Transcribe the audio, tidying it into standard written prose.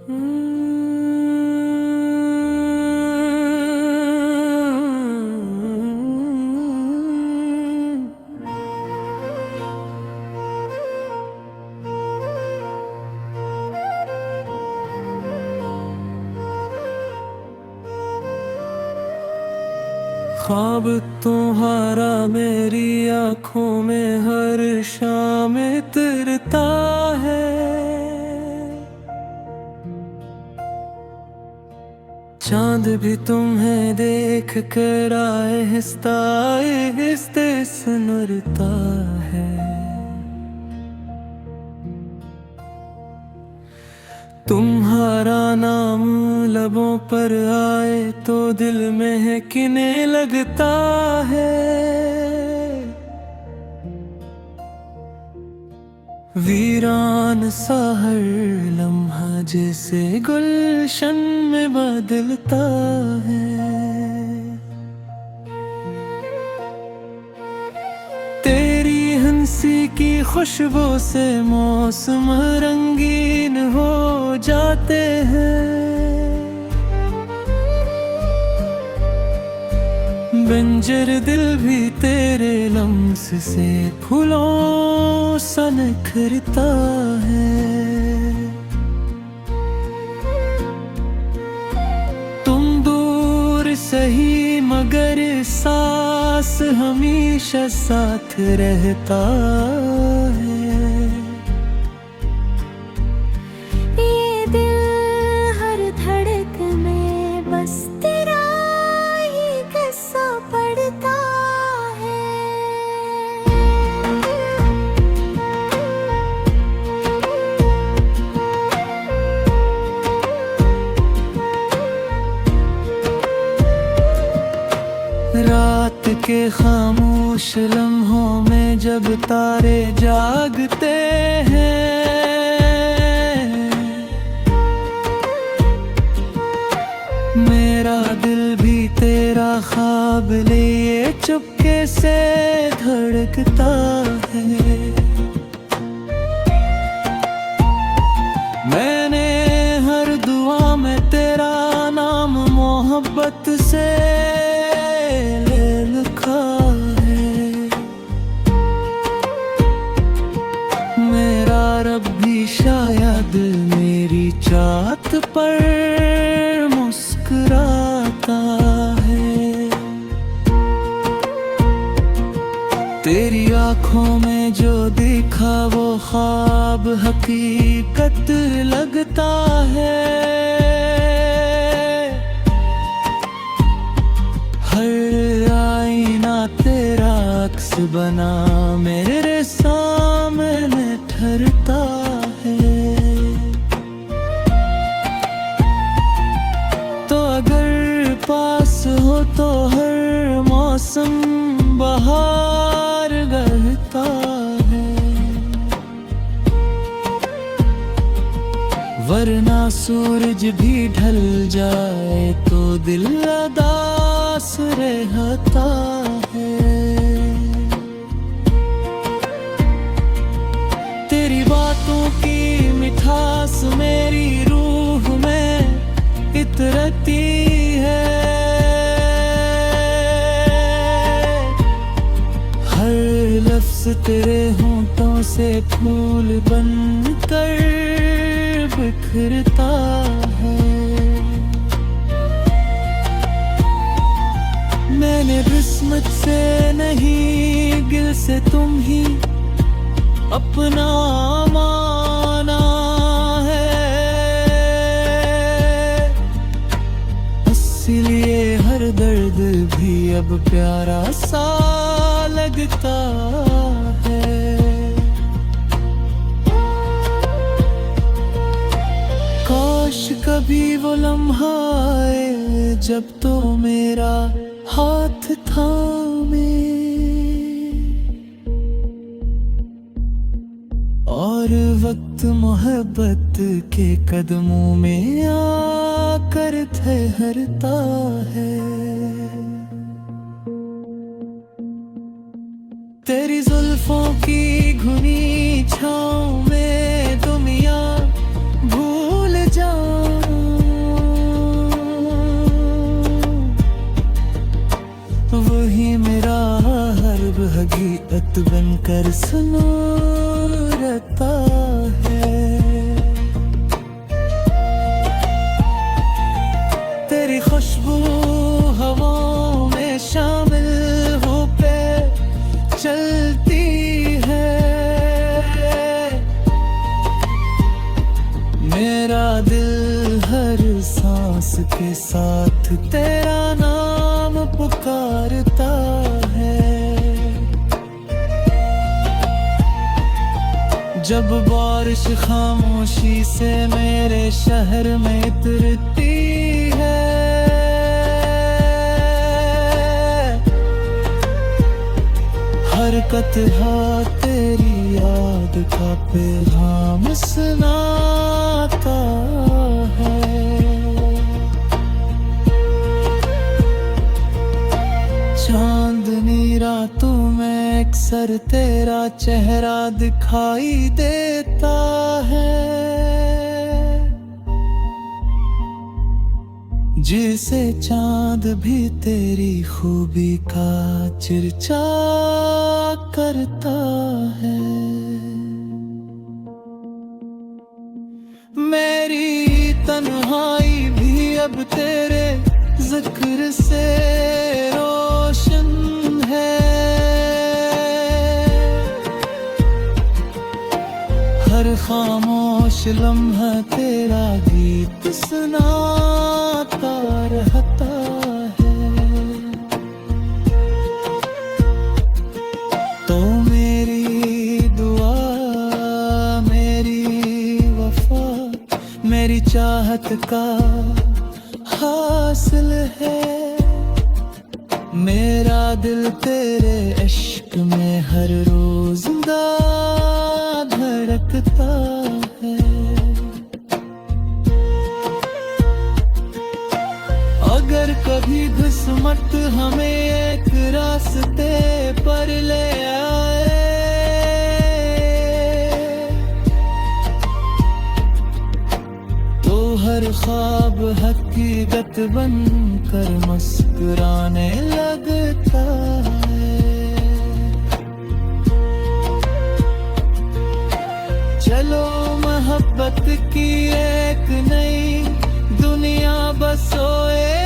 ख्वाब तुम्हारा मेरी आँखों में हर शाम उतरता है। चांद भी तुम्हें देख कर आहिस्ता आहिस्ते सुनरता है। तुम्हारा नाम लबों पर आए तो दिल महकने लगता है। वीरान सा हर लम्हा जैसे गुलशन में बदलता है। तेरी हंसी की खुशबू से मौसम रंगीन हो जाते हैं। बंजर दिल भी तेरे लम्स से फूलों सा निखरता है। तुम दूर सही मगर सांस हमेशा साथ रहता है। ये दिल हर धड़कन में बस तेरा ही किस्सा पढ़ता है। रात के खामोश लम्हों में जब तारे जागते हैं, मेरा दिल भी तेरा ख्वाब लिए चुपके से धड़कता है। मैंने हर दुआ में तेरा नाम मोहब्बत से लिखा है। मेरा रब भी शायद मेरी चाहत पर मुस्कुराता है। तेरी आँखों में जो देखा वो ख्वाब हकीकत लगता है। हर आईना तेरा अक्स बना मेरे सामने ठहरता है। तो अगर पास हो तो हर मौसम बहार रहता है। वरना सूरज भी ढल जाए तो दिल उदास रहता है। तेरी बातों की मिठास मेरी रूह में इतरती है। हर लफ्ज तेरे होंठों से फूल बनकर बिखरता है। मैंने किस्मत से नहीं गिल से तुम ही अपना माना है। इसीलिए हर दर्द भी अब प्यारा सा लगता है। काश कभी वो लम्हा आए जब तो मेरा हाथ थामे और वक्त मोहब्बत के कदमों में आकर ठहरता है। तेरी जुल्फों की घुनी छाँव में दुनिया भूल जाऊं। सुनूरता है। तेरी खुशबू हवाओं में शामिल हो पे चलती है। मेरा दिल हर सांस के साथ तेरा नाम पुकारता है। जब बारिश खामोशी से मेरे शहर में उतरती है, हरकत तेरी याद का पैगाम सुनाता है। चांदनी रातों में अक्सर तेरा चेहरा दिखाई देता है, जिसे चांद भी तेरी खूबी का चर्चा करता है। मेरी तन्हाई भी अब तेरे जिक्र से रोशन है। हर खामोश लम्हा तेरा गीत सुनाता रहता है। तो मेरी दुआ, मेरी वफा, मेरी चाहत का हासिल है। मेरा दिल तेरे इश्क में हर रोज धड़कता है। अगर कभी किस्मत हमें एक रास्ते पर ले आए, तो हर ख्वाब हकीकत बनकर मुस्कुराने लगता है। चलो मोहब्बत की एक नई दुनिया बसोए।